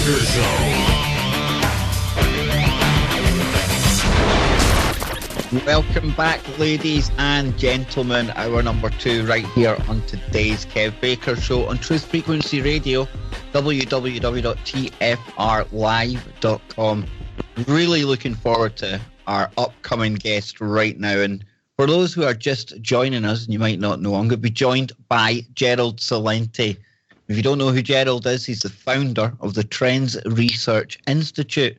Baker Show. Welcome back, ladies and gentlemen. Hour number 2 right here on today's Kev Baker Show on Truth Frequency Radio, www.tfrlive.com. Really looking forward to our upcoming guest right now. And for those who are just joining us, and you might not know, I'm going to be joined by Gerald Celente. If you don't know who Gerald is, he's the founder of the Trends Research Institute.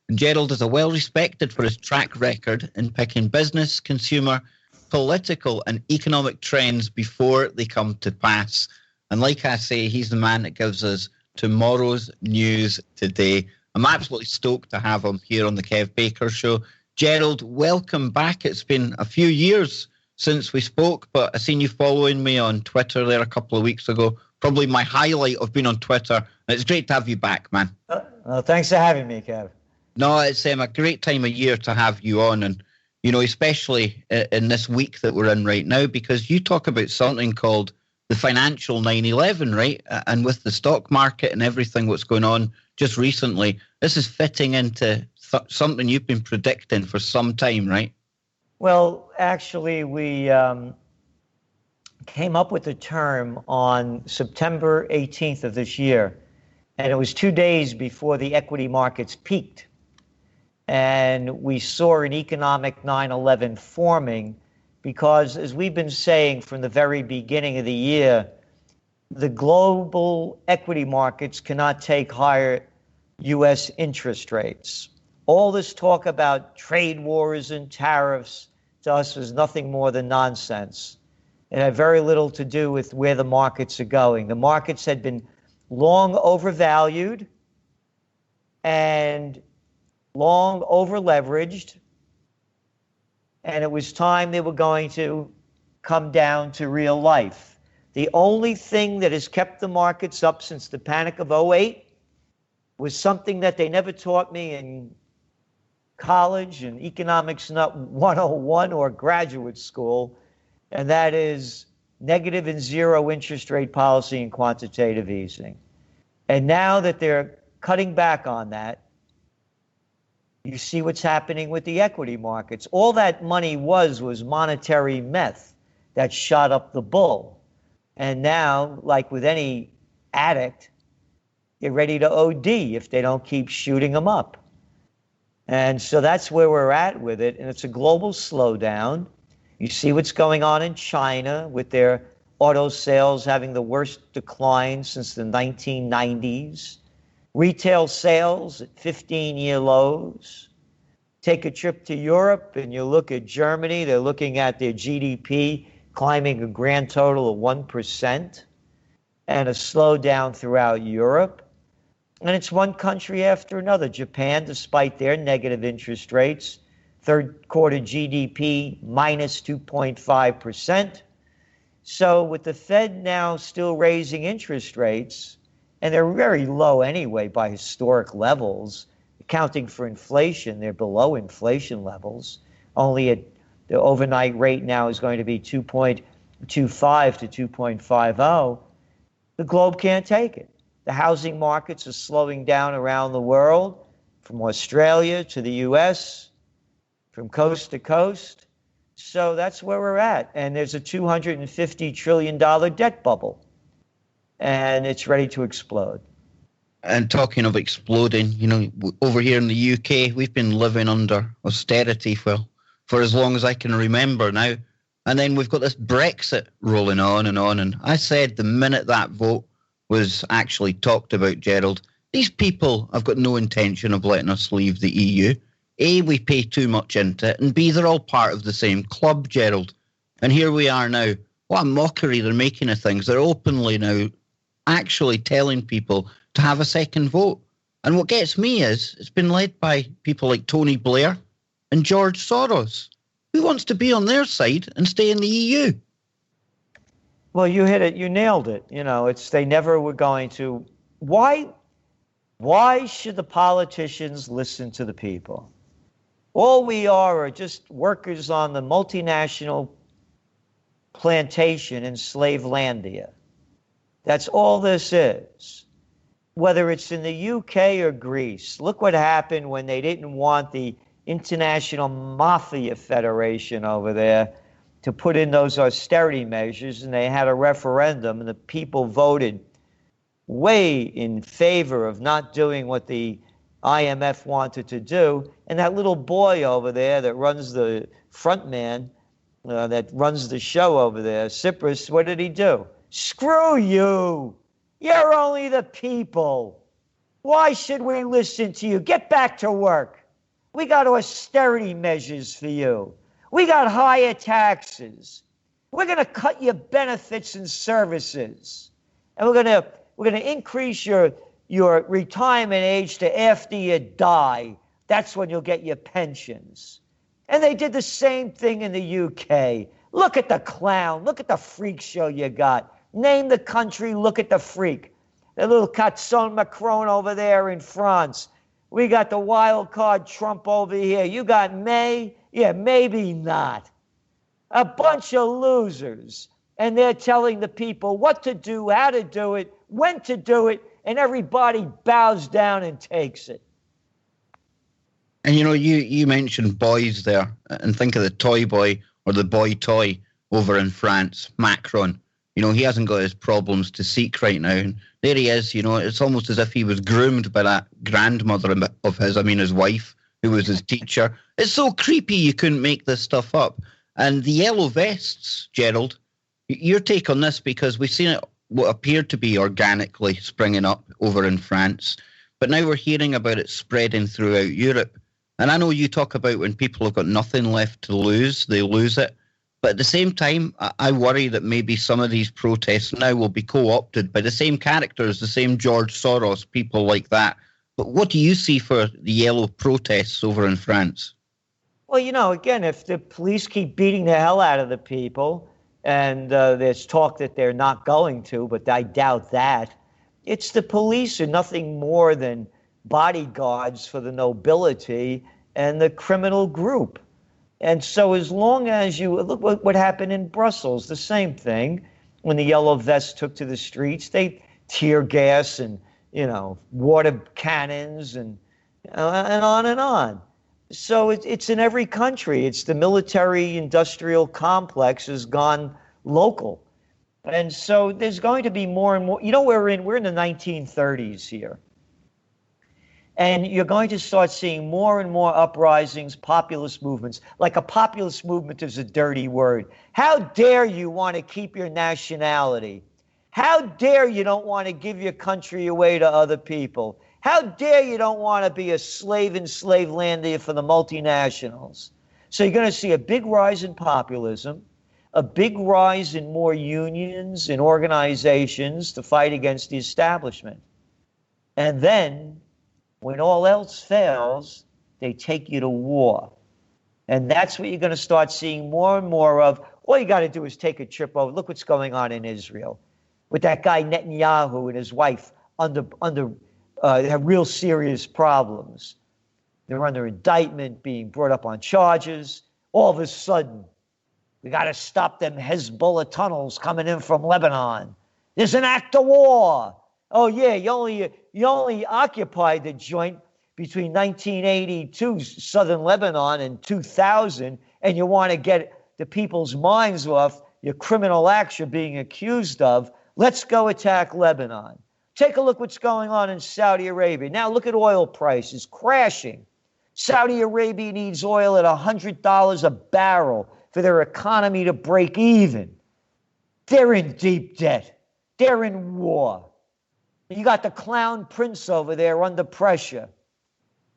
And Gerald is well respected for his track record in picking business, consumer, political and economic trends before they come to pass. And like I say, he's the man that gives us tomorrow's news today. I'm absolutely stoked to have him here on the Kev Baker Show. Gerald, welcome back. It's been a few years since we spoke, but I seen you following me on Twitter there a couple of weeks ago. Probably my highlight of being on Twitter. And it's great to have you back, man. Thanks for having me, Kev. No, it's a great time of year to have you on, and you know, especially in this week that we're in right now, because you talk about something called the financial 9/11, right? And with the stock market and everything what's going on just recently, this is fitting into something you've been predicting for some time, right? Well, actually, we came up with the term on September 18th of this year, and it was 2 days before the equity markets peaked. And we saw an economic 9/11 forming because, as we've been saying from the very beginning of the year, the global equity markets cannot take higher U.S. interest rates. All this talk about trade wars and tariffs to us was nothing more than nonsense. It had very little to do with where the markets are going. The markets had been long overvalued and long over-leveraged, and it was time they were going to come down to real life. The only thing that has kept the markets up since the panic of '08 was something that they never taught me in college and Economics 101 or graduate school, and that is negative and zero interest rate policy and quantitative easing. And now that they're cutting back on that, you see what's happening with the equity markets. All that money was monetary meth that shot up the bull. And now, like with any addict, they're ready to OD if they don't keep shooting them up. And so that's where we're at with it. And it's a global slowdown. You see what's going on in China with their auto sales having the worst decline since the 1990s. Retail sales at 15-year lows. Take a trip to Europe and you look at Germany, they're looking at their GDP climbing a grand total of 1% and a slowdown throughout Europe. And it's one country after another. Japan, despite their negative interest rates, third quarter GDP minus 2.5%. So with the Fed now still raising interest rates, and they're very low anyway by historic levels. Accounting for inflation, they're below inflation levels. Only at the overnight rate now is going to be 2.25 to 2.50. The globe can't take it. The housing markets are slowing down around the world, from Australia to the U.S., from coast to coast. So that's where we're at. And there's a $250 trillion debt bubble. And it's ready to explode. And talking of exploding, you know, over here in the UK, we've been living under austerity for as long as I can remember now. And then we've got this Brexit rolling on. And I said the minute that vote was actually talked about, Gerald, these people have got no intention of letting us leave the EU. A, we pay too much into it, and B, they're all part of the same club, Gerald. And here we are now. What a mockery they're making of things. They're openly now actually telling people to have a second vote. And what gets me is it's been led by people like Tony Blair and George Soros. Who wants to be on their side and stay in the EU? Well, you hit it. You nailed it. You know, they never were going to. Why should the politicians listen to the people? All we are just workers on the multinational plantation in Slavelandia. That's all this is. whether it's in the UK or Greece, look what happened when they didn't want the International Mafia Federation over there to put in those austerity measures, and they had a referendum, and the people voted way in favor of not doing what the IMF wanted to do. And that little boy over there that runs the front man, that runs the show over there, Cyprus, what did he do? Screw you. You're only the people. Why should we listen to you? Get back to work. We got austerity measures for you. We got higher taxes. We're going to cut your benefits and services. And we're going to increase your retirement age to after you die. That's when you'll get your pensions. And they did the same thing in the UK. Look at the clown. Look at the freak show you got. Name the country, look at the freak. The little Catson Macron over there in France. We got the wild card Trump over here. You got May? Yeah, maybe not. A bunch of losers. And they're telling the people what to do, how to do it, when to do it, and everybody bows down and takes it. And you mentioned boys there, and think of the toy boy or the boy toy over in France, Macron. He hasn't got his problems to seek right now. And there he is, it's almost as if he was groomed by that grandmother of his, his wife, who was his teacher. It's so creepy you couldn't make this stuff up. And the yellow vests, Gerald, your take on this, because we've seen it, what appeared to be organically springing up over in France, but now we're hearing about it spreading throughout Europe. And I know you talk about when people have got nothing left to lose, they lose it. But at the same time, I worry that maybe some of these protests now will be co-opted by the same characters, the same George Soros, people like that. But what do you see for the yellow protests over in France? Well, again, if the police keep beating the hell out of the people, and there's talk that they're not going to, but I doubt that, it's the police are nothing more than bodyguards for the nobility and the criminal group. And so as long as you look what happened in Brussels, the same thing. When the yellow vests took to the streets, they tear gas and, water cannons and on and on. So it's in every country. It's the military industrial complex has gone local. And so there's going to be more and more. We're in the 1930s here. And you're going to start seeing more and more uprisings, populist movements. Like a populist movement is a dirty word. How dare you want to keep your nationality? How dare you don't want to give your country away to other people? How dare you don't want to be a slave in slave land for the multinationals? So you're going to see a big rise in populism, a big rise in more unions and organizations to fight against the establishment. And then, when all else fails, they take you to war. And that's what you're going to start seeing more and more of. All you got to do is take a trip over. Look what's going on in Israel with that guy Netanyahu and his wife have real serious problems. They're under indictment, being brought up on charges. All of a sudden, we got to stop them Hezbollah tunnels coming in from Lebanon. There's an act of war. Oh yeah, you only occupied the joint between 1982, southern Lebanon, and 2000, and you want to get the people's minds off your criminal acts you're being accused of. Let's go attack Lebanon. Take a look what's going on in Saudi Arabia. Now look at oil prices crashing. Saudi Arabia needs oil at $100 a barrel for their economy to break even. They're in deep debt. They're in war. You got the clown prince over there under pressure.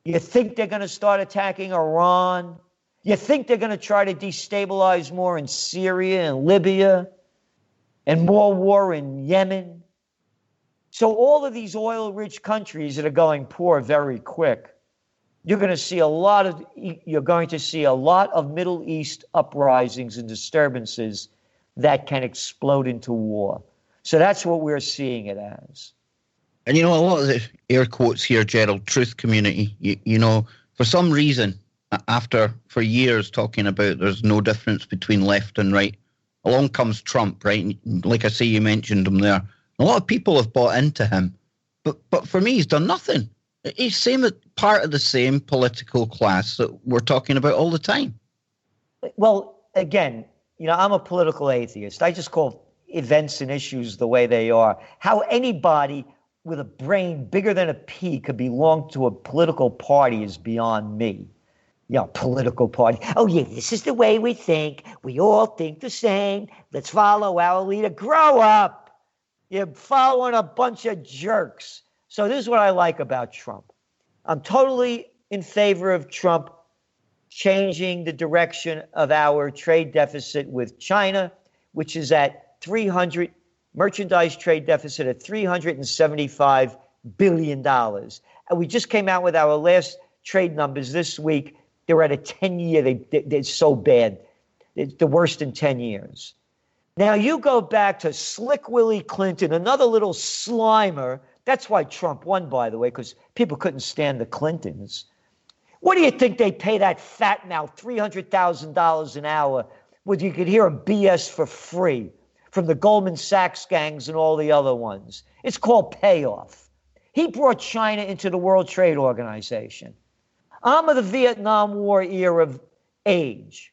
You think they're going to start attacking Iran? You think they're going to try to destabilize more in Syria and Libya and more war in Yemen? So all of these oil-rich countries that are going poor very quick, you're going to see a lot of Middle East uprisings and disturbances that can explode into war. So that's what we're seeing it as. And a lot of the air quotes here, Gerald, truth community, for some reason, for years talking about there's no difference between left and right, along comes Trump, right? And like I say, you mentioned him there. A lot of people have bought into him. But for me, he's done nothing. He's part of the same political class that we're talking about all the time. Well, again, I'm a political atheist. I just call events and issues the way they are. How anybody with a brain bigger than a pea could belong to a political party is beyond me. Political party. Oh, yeah, this is the way we think. We all think the same. Let's follow our leader. Grow up. You're following a bunch of jerks. So this is what I like about Trump. I'm totally in favor of Trump changing the direction of our trade deficit with China, which is at merchandise trade deficit at $375 billion. And we just came out with our last trade numbers this week. They're at a 10-year. They're so bad. It's the worst in 10 years. Now, you go back to Slick Willie Clinton, another little slimer. That's why Trump won, by the way, because people couldn't stand the Clintons. What do you think they pay that fat mouth $300,000 an hour where you could hear him BS for free from the Goldman Sachs gangs and all the other ones? It's called payoff. He brought China into the World Trade Organization. I'm of the Vietnam War era of age.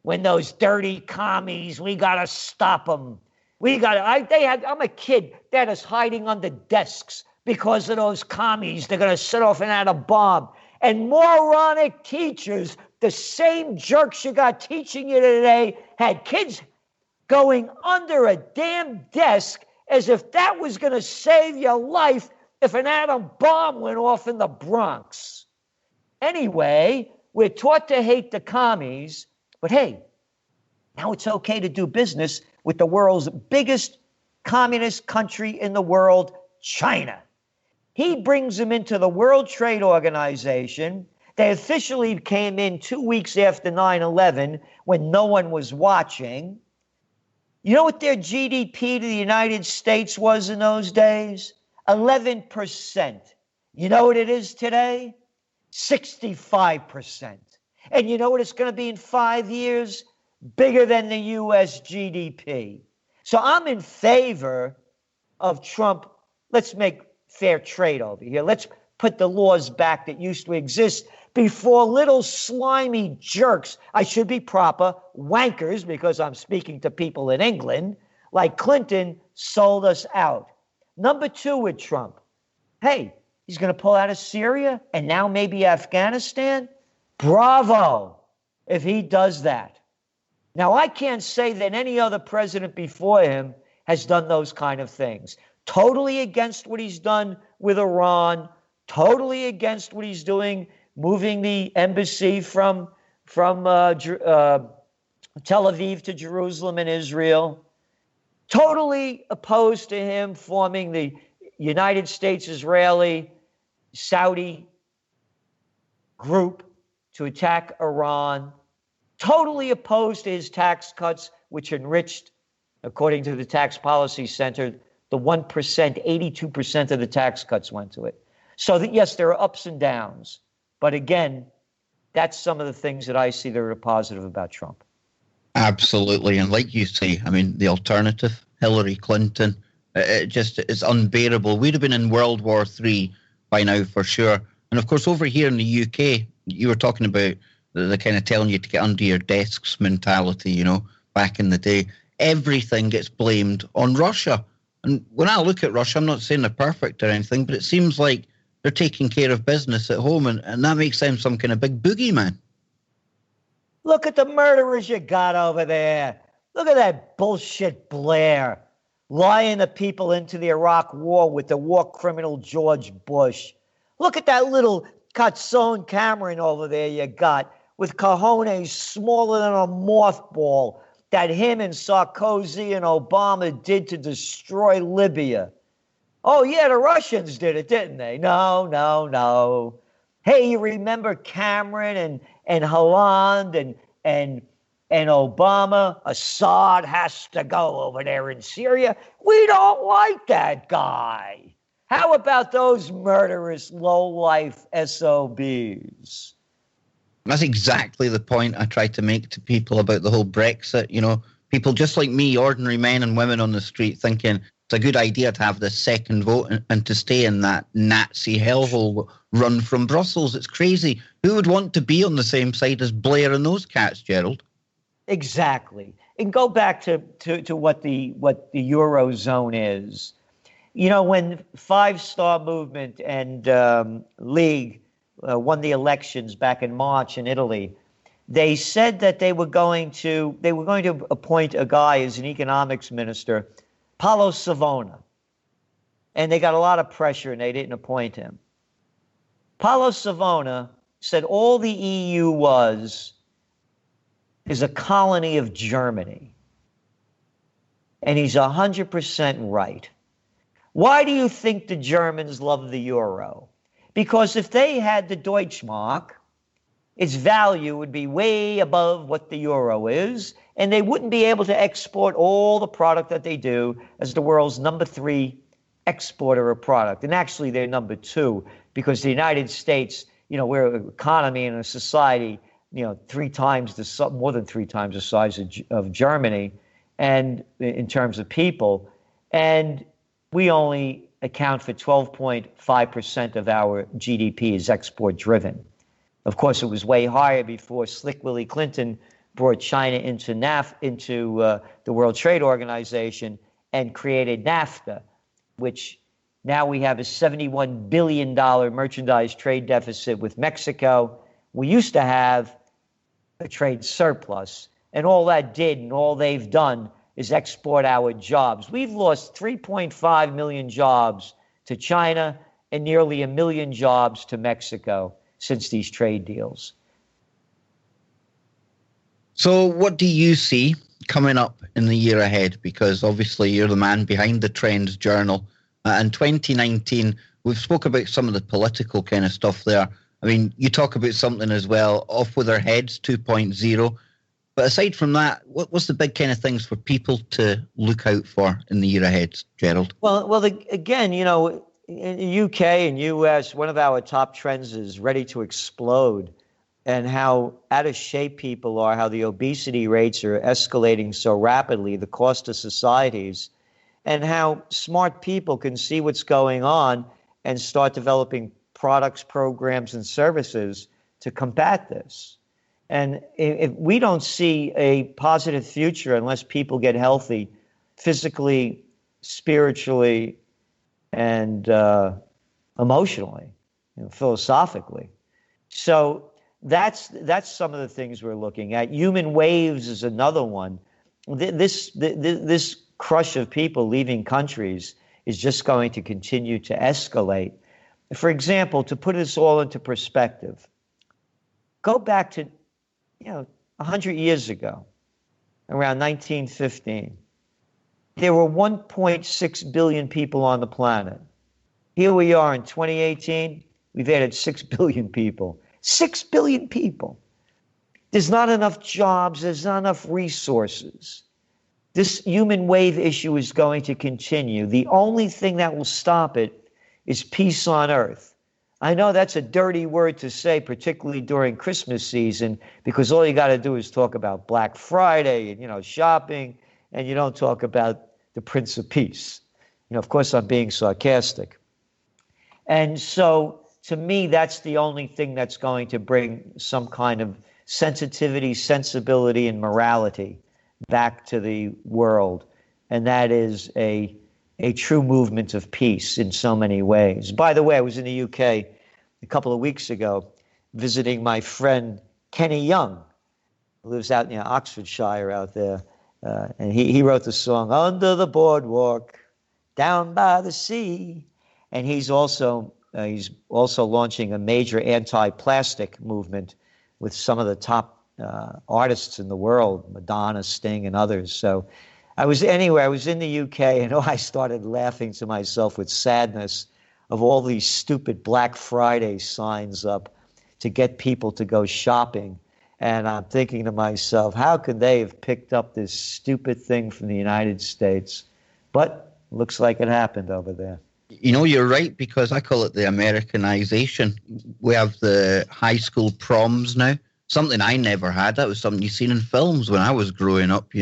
When those dirty commies, we got to stop them. I'm a kid that is hiding under desks because of those commies. They're going to set off and add a bomb. And moronic teachers, the same jerks you got teaching you today, had kids going under a damn desk as if that was going to save your life if an atom bomb went off in the Bronx. Anyway, we're taught to hate the commies, but hey, now it's okay to do business with the world's biggest communist country in the world, China. He brings them into the World Trade Organization. They officially came in 2 weeks after 9/11 when no one was watching. You know what their GDP to the United States was in those days? 11%. You know what it is today? 65%. And you know what it's going to be in 5 years? Bigger than the U.S. GDP. So I'm in favor of Trump. Let's make fair trade over here. Let's put the laws back that used to exist before little slimy jerks, I should be proper, wankers, because I'm speaking to people in England, like Clinton, sold us out. Number two with Trump. Hey, he's going to pull out of Syria and now maybe Afghanistan? Bravo, if he does that. Now, I can't say that any other president before him has done those kind of things. Totally against what he's done with Iran, totally against what he's doing, moving the embassy from Tel Aviv to Jerusalem in Israel. Totally opposed to him forming the United States-Israeli-Saudi group to attack Iran. Totally opposed to his tax cuts, which enriched, according to the Tax Policy Center, the 1%, 82% of the tax cuts went to it. So that, yes, there are ups and downs. But again, that's some of the things that I see that are positive about Trump. Absolutely. And like you say, I mean, the alternative, Hillary Clinton, it's unbearable. We'd have been in World War III by now for sure. And of course, over here in the UK, you were talking about the kind of telling you to get under your desks mentality, you know, back in the day. Everything gets blamed on Russia. And when I look at Russia, I'm not saying they're perfect or anything, but it seems like they're taking care of business at home, and that makes them some kind of big boogeyman. Look at the murderers you got over there. Look at that bullshit Blair lying the people into the Iraq war with the war criminal George Bush. Look at that little Katsone Cameron over there you got with cojones smaller than a mothball that him and Sarkozy and Obama did to destroy Libya. Oh, yeah, the Russians did it, didn't they? No. Hey, you remember Cameron and Hollande and Obama? Assad has to go over there in Syria. We don't like that guy. How about those murderous, low-life SOBs? That's exactly the point I try to make to people about the whole Brexit. You know, people just like me, ordinary men and women on the street, thinking it's a good idea to have this second vote and to stay in that Nazi hellhole run from Brussels. It's crazy. Who would want to be on the same side as Blair and those cats, Gerald? Exactly. And go back to what the Eurozone is. You know, when Five Star Movement and League won the elections back in March in Italy, they said that they were going to appoint a guy as an economics minister, Paolo Savona. And they got a lot of pressure and they didn't appoint him. Paolo Savona said all the EU is a colony of Germany. And he's 100% right. Why do you think the Germans love the euro? Because if they had the Deutschmark, its value would be way above what the euro is, and they wouldn't be able to export all the product that they do as the world's number 3 exporter of product. And actually, they're number 2, because the United States, you know, we're an economy and a society, you know, more than three times the size of Germany, and in terms of people, and we only account for 12.5% of our GDP is export driven. Of course, it was way higher before Slick Willie Clinton brought China into the World Trade Organization and created NAFTA, which now we have a $71 billion merchandise trade deficit with Mexico. We used to have a trade surplus, and all that did and all they've done is export our jobs. We've lost 3.5 million jobs to China and nearly 1 million jobs to Mexico since these trade deals. So what do you see coming up in the year ahead? Because obviously you're the man behind the Trends Journal. In 2019, we've spoke about some of the political kind of stuff there. I mean, you talk about something as well, Off With Our Heads 2.0. But aside from that, what's the big kind of things for people to look out for in the year ahead, Gerald? Well, again, you know, in the UK and US, one of our top trends is ready to explode, and how out of shape people are, how the obesity rates are escalating so rapidly, the cost to societies, and how smart people can see what's going on and start developing products, programs, and services to combat this. And if we don't see a positive future unless people get healthy physically, spiritually, and emotionally, you know, philosophically. So that's some of the things we're looking at. Human waves is another one. This crush of people leaving countries is just going to continue to escalate. For example, to put this all into perspective, go back to 100 years ago, around 1915, there were 1.6 billion people on the planet. Here we are in 2018, we've added 6 billion people. 6 billion people. There's not enough jobs, there's not enough resources. This human wave issue is going to continue. The only thing that will stop it is peace on earth. I know that's a dirty word to say, particularly during Christmas season, because all you got to do is talk about Black Friday and, shopping, and you don't talk about the Prince of Peace. Of course, I'm being sarcastic. And so, to me, that's the only thing that's going to bring some kind of sensitivity, sensibility, and morality back to the world. And that is a true movement of peace in so many ways. By the way, I was in the UK a couple of weeks ago visiting my friend Kenny Young, who lives out near Oxfordshire out there. And he wrote the song, Under the Boardwalk, Down by the Sea. And he's also launching a major anti-plastic movement with some of the top artists in the world, Madonna, Sting, and others. So I was in the UK, and I started laughing to myself with sadness of all these stupid Black Friday signs up to get people to go shopping. And I'm thinking to myself, how could they have picked up this stupid thing from the United States? But looks like it happened over there. You're right, because I call it the Americanization. We have the high school proms now, something I never had. That was something you seen in films when I was growing up,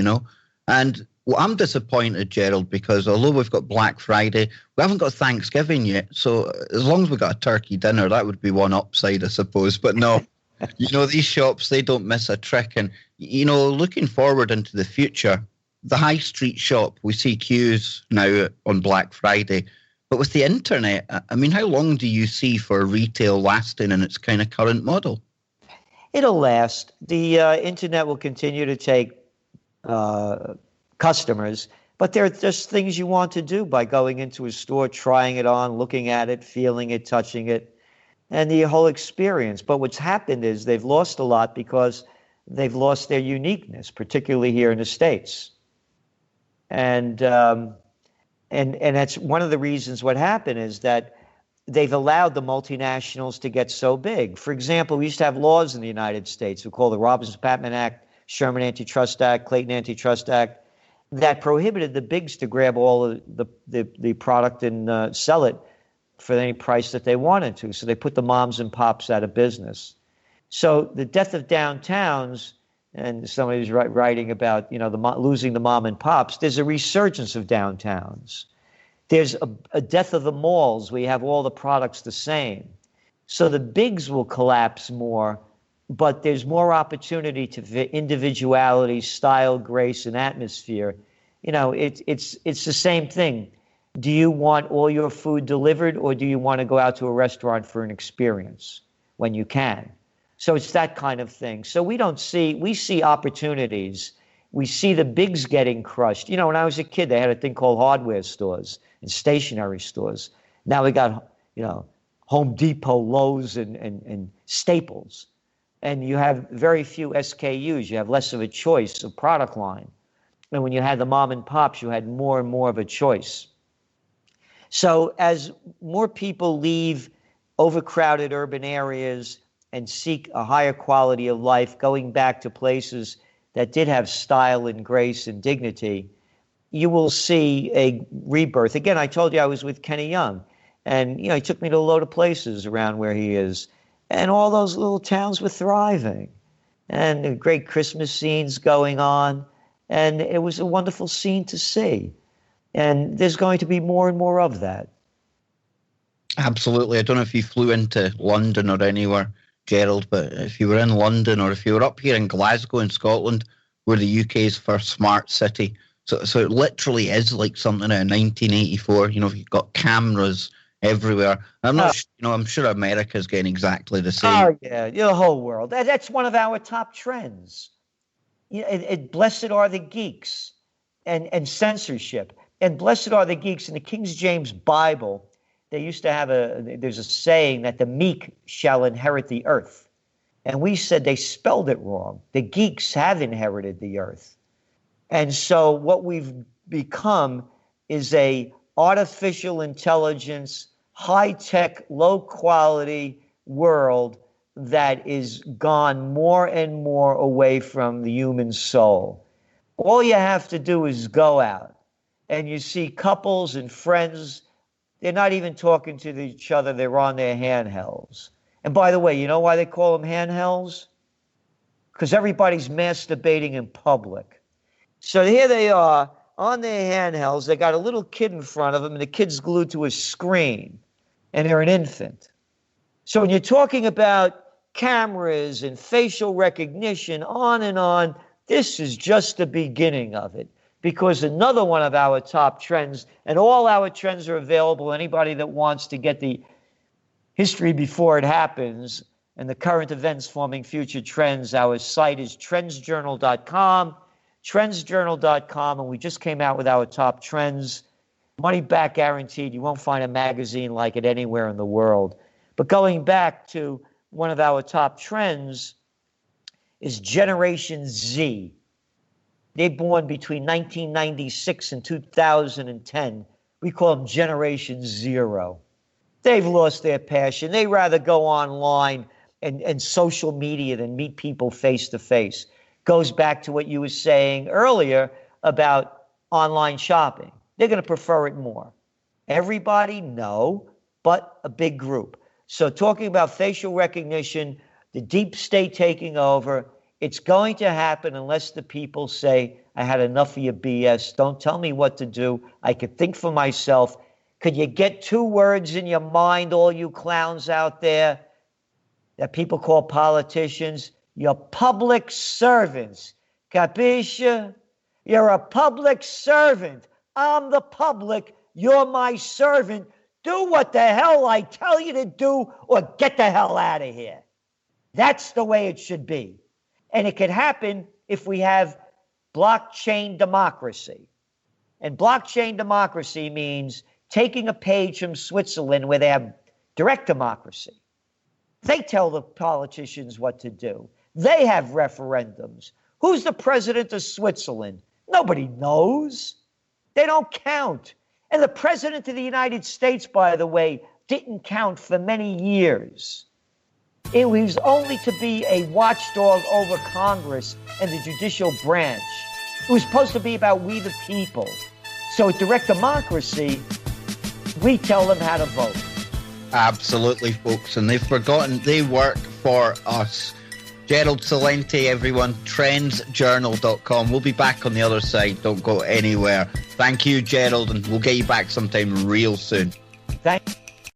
And well, I'm disappointed, Gerald, because although we've got Black Friday, we haven't got Thanksgiving yet. So as long as we got a turkey dinner, that would be one upside, I suppose. But no, these shops, they don't miss a trick. And, looking forward into the future, the high street shop, we see queues now on Black Friday. But with the internet, I mean, how long do you see for retail lasting in its kind of current model? It'll last. The internet will continue to take customers, but there are just things you want to do by going into a store, trying it on, looking at it, feeling it, touching it, and the whole experience. But what's happened is they've lost a lot because they've lost their uniqueness, particularly here in the States. And that's one of the reasons what happened is that they've allowed the multinationals to get so big. For example, we used to have laws in the United States we call the Robinson-Patman Act, Sherman Antitrust Act, Clayton Antitrust Act, that prohibited the bigs to grab all of the product and sell it for any price that they wanted to. So they put the moms and pops out of business. So the death of downtowns, and somebody's writing about losing the mom and pops, there's a resurgence of downtowns. There's a death of the malls where you have all the products the same. So the bigs will collapse more, but there's more opportunity to individuality, style, grace, and atmosphere. It's the same thing. Do you want all your food delivered, or do you want to go out to a restaurant for an experience when you can? So it's that kind of thing. So we see opportunities. We see the bigs getting crushed. When I was a kid, they had a thing called hardware stores and stationery stores. Now we got, Home Depot, Lowe's, and Staples. And you have very few SKUs. You have less of a choice of product line. And when you had the mom and pops, you had more and more of a choice. So as more people leave overcrowded urban areas and seek a higher quality of life, going back to places that did have style and grace and dignity, you will see a rebirth. Again, I told you I was with Kenny Young, and he took me to a load of places around where he is, and all those little towns were thriving, and great Christmas scenes going on, and it was a wonderful scene to see. And there's going to be more and more of that. Absolutely. I don't know if you flew into London or anywhere, Gerald, but if you were in London or if you were up here in Glasgow in Scotland, we're the UK's first smart city. So it literally is like something out of 1984. You've got cameras everywhere. I'm sure America's getting exactly the same. Oh, yeah, the whole world. That's one of our top trends. Blessed are the geeks and censorship. And blessed are the geeks. In the King James Bible, they used to have there's a saying that the meek shall inherit the earth. And we said they spelled it wrong. The geeks have inherited the earth. And so what we've become is a artificial intelligence, high-tech, low-quality world that is gone more and more away from the human soul. All you have to do is go out, and you see couples and friends. They're not even talking to each other. They're on their handhelds. And by the way, you know why they call them handhelds? Because everybody's masturbating in public. So here they are on their handhelds. They got a little kid in front of them, and the kid's glued to a screen, and they're an infant. So when you're talking about cameras and facial recognition, on and on, this is just the beginning of it. Because another one of our top trends, and all our trends are available, anybody that wants to get the history before it happens and the current events forming future trends, our site is trendsjournal.com, trendsjournal.com, and we just came out with our top trends. Money back guaranteed. You won't find a magazine like it anywhere in the world. But going back to one of our top trends is Generation Z. They're born between 1996 and 2010. We call them Generation Zero. They've lost their passion. They rather go online and social media than meet people face to face. Goes back to what you were saying earlier about online shopping. They're going to prefer it more. Everybody? No, but a big group. So talking about facial recognition, the deep state taking over, it's going to happen unless the people say, I had enough of your BS. Don't tell me what to do. I could think for myself. Could you get 2 words in your mind, all you clowns out there that people call politicians? You're public servants. Capisce? You're a public servant. I'm the public. You're my servant. Do what the hell I tell you to do or get the hell out of here. That's the way it should be. And it could happen if we have blockchain democracy. And blockchain democracy means taking a page from Switzerland where they have direct democracy. They tell the politicians what to do. They have referendums. Who's the president of Switzerland? Nobody knows. They don't count. And the president of the United States, by the way, didn't count for many years. It was only to be a watchdog over Congress and the judicial branch. It was supposed to be about we the people. So with direct democracy, we tell them how to vote. Absolutely, folks. And they've forgotten they work for us. Gerald Celente, everyone, trendsjournal.com. We'll be back on the other side. Don't go anywhere. Thank you, Gerald, and we'll get you back sometime real soon. Thank you.